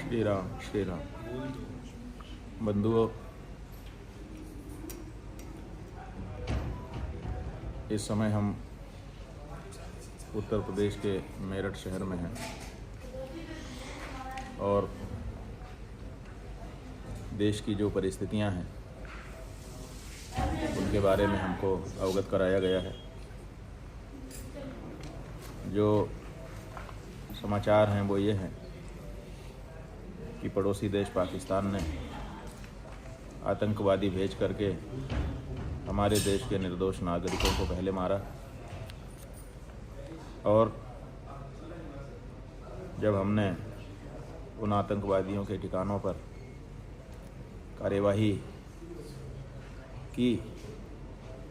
श्री राम श्री राम। बंधुओं, इस समय हम उत्तर प्रदेश के मेरठ शहर में हैं और देश की जो परिस्थितियां हैं उनके बारे में हमको अवगत कराया गया है। जो समाचार हैं वो ये हैं कि पड़ोसी देश पाकिस्तान ने आतंकवादी भेज करके हमारे देश के निर्दोष नागरिकों को पहले मारा और जब हमने उन आतंकवादियों के ठिकानों पर कार्यवाही की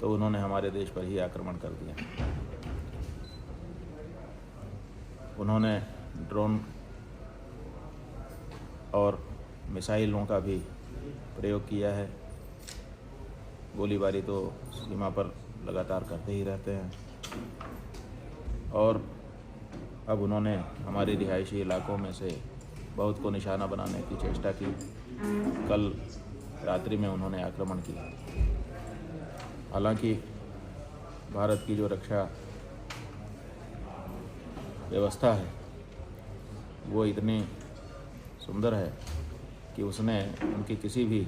तो उन्होंने हमारे देश पर ही आक्रमण कर दिया। उन्होंने ड्रोन और मिसाइलों का भी प्रयोग किया है। गोलीबारी तो सीमा पर लगातार करते ही रहते हैं और अब उन्होंने हमारे रिहायशी इलाकों में से बहुत को निशाना बनाने की चेष्टा की। कल रात्रि में उन्होंने आक्रमण किया। हालांकि भारत की जो रक्षा व्यवस्था है वो इतनी सुंदर है कि उसने उनके किसी भी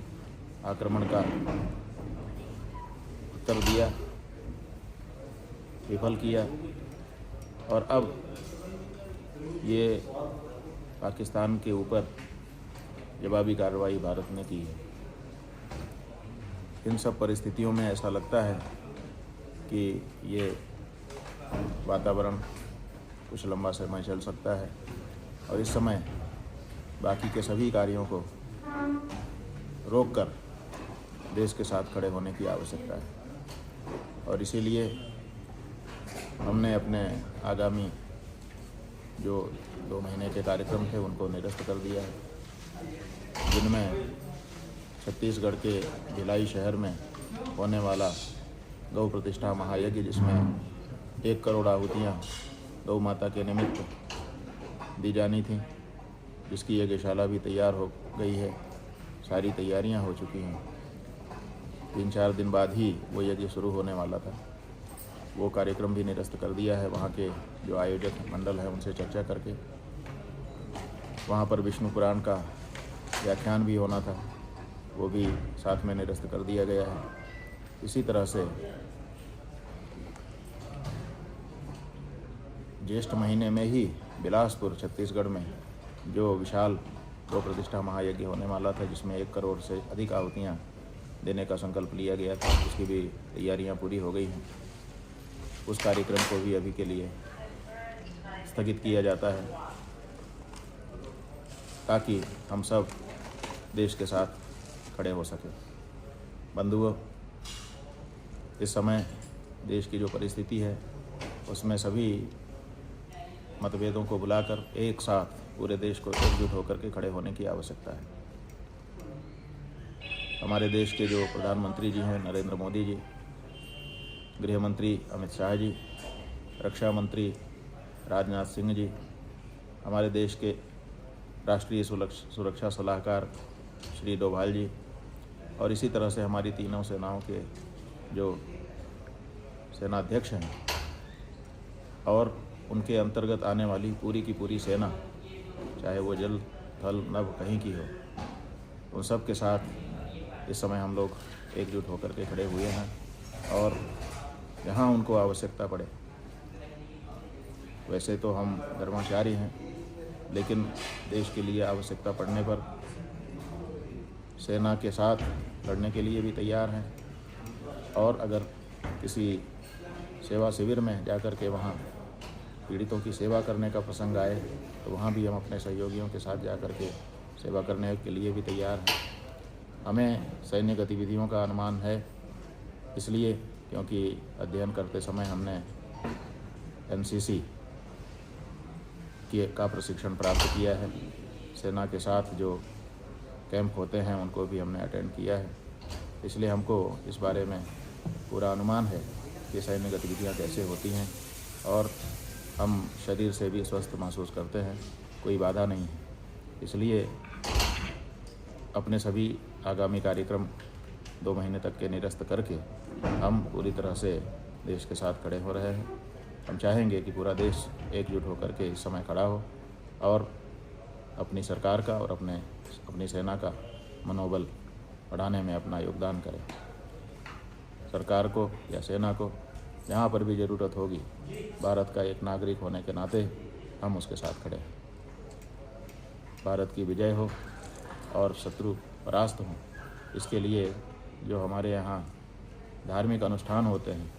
आक्रमण का उत्तर दिया, विफल किया और अब ये पाकिस्तान के ऊपर जवाबी कार्रवाई भारत ने की है। इन सब परिस्थितियों में ऐसा लगता है कि ये वातावरण कुछ लंबा समय चल सकता है और इस समय बाकी के सभी कार्यों को रोककर देश के साथ खड़े होने की आवश्यकता है और इसीलिए हमने अपने आगामी जो 2 महीने के कार्यक्रम थे उनको निरस्त कर दिया है, जिनमें छत्तीसगढ़ के भिलाई शहर में होने वाला गौ प्रतिष्ठा महायज्ञ, जिसमें 1 करोड़ आहुतियाँ गौ माता के निमित्त दी जानी थी, जिसकी यज्ञशाला भी तैयार हो गई है। सारी तैयारियां हो चुकी हैं। 3-4 दिन बाद ही वो यज्ञ शुरू होने वाला था। वो कार्यक्रम भी निरस्त कर दिया है। वहाँ के जो आयोजक मंडल है उनसे चर्चा करके वहाँ पर विष्णु पुराण का व्याख्यान भी होना था, वो भी साथ में निरस्त कर दिया गया है। इसी तरह से ज्येष्ठ महीने में ही बिलासपुर छत्तीसगढ़ में जो विशाल गौ प्रतिष्ठा महायज्ञ होने वाला था, जिसमें 1 करोड़ से अधिक आहुतियाँ देने का संकल्प लिया गया था, उसकी भी तैयारियां पूरी हो गई हैं। उस कार्यक्रम को भी अभी के लिए स्थगित किया जाता है ताकि हम सब देश के साथ खड़े हो सकें। बंधुओं, इस समय देश की जो परिस्थिति है उसमें सभी मतभेदों को बुलाकर एक साथ पूरे देश को एकजुट होकर के खड़े होने की आवश्यकता है। हमारे देश के जो प्रधानमंत्री जी हैं नरेंद्र मोदी जी, गृह मंत्री अमित शाह जी, रक्षा मंत्री राजनाथ सिंह जी, हमारे देश के राष्ट्रीय सुरक्षा सलाहकार श्री डोभाल जी और इसी तरह से हमारी तीनों सेनाओं के जो सेनाध्यक्ष हैं और उनके अंतर्गत आने वाली पूरी की पूरी सेना, चाहे वो जल थल नभ कहीं की हो, उन सब के साथ इस समय हम लोग एकजुट होकर के खड़े हुए हैं और जहाँ उनको आवश्यकता पड़े, वैसे तो हम धर्माचार्य हैं लेकिन देश के लिए आवश्यकता पड़ने पर सेना के साथ लड़ने के लिए भी तैयार हैं और अगर किसी सेवा शिविर में जाकर के वहाँ पीड़ितों की सेवा करने का प्रसंग आए तो वहाँ भी हम अपने सहयोगियों के साथ जाकर के सेवा करने के लिए भी तैयार हैं। हमें सैन्य गतिविधियों का अनुमान है इसलिए क्योंकि अध्ययन करते समय हमने एनसीसी का प्रशिक्षण प्राप्त किया है। सेना के साथ जो कैंप होते हैं उनको भी हमने अटेंड किया है, इसलिए हमको इस बारे में पूरा अनुमान है कि सैन्य गतिविधियाँ कैसे होती हैं और हम शरीर से भी स्वस्थ महसूस करते हैं, कोई बाधा नहीं है। इसलिए अपने सभी आगामी कार्यक्रम 2 महीने तक के निरस्त करके हम पूरी तरह से देश के साथ खड़े हो रहे हैं। हम चाहेंगे कि पूरा देश एकजुट होकर के इस समय खड़ा हो और अपनी सरकार का और अपनी सेना का मनोबल बढ़ाने में अपना योगदान करें। सरकार को या सेना को जहाँ पर भी ज़रूरत होगी, भारत का एक नागरिक होने के नाते हम उसके साथ खड़े हैं। भारत की विजय हो और शत्रु परास्त हों, इसके लिए जो हमारे यहाँ धार्मिक अनुष्ठान होते हैं,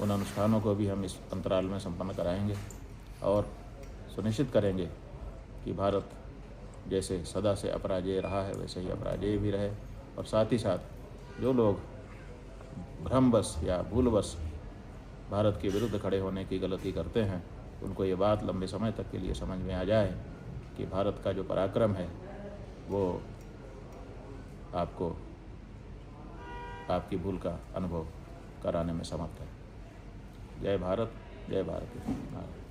उन अनुष्ठानों को भी हम इस अंतराल में संपन्न कराएंगे और सुनिश्चित करेंगे कि भारत जैसे सदा से अपराजेय रहा है वैसे ही अपराजेय भी रहे। और साथ ही साथ जो लोग भ्रमवश या भूलवश भारत के विरुद्ध खड़े होने की गलती करते हैं, उनको ये बात लंबे समय तक के लिए समझ में आ जाए कि भारत का जो पराक्रम है वो आपको आपकी भूल का अनुभव कराने में समर्थ है। जय भारत, जय भारत।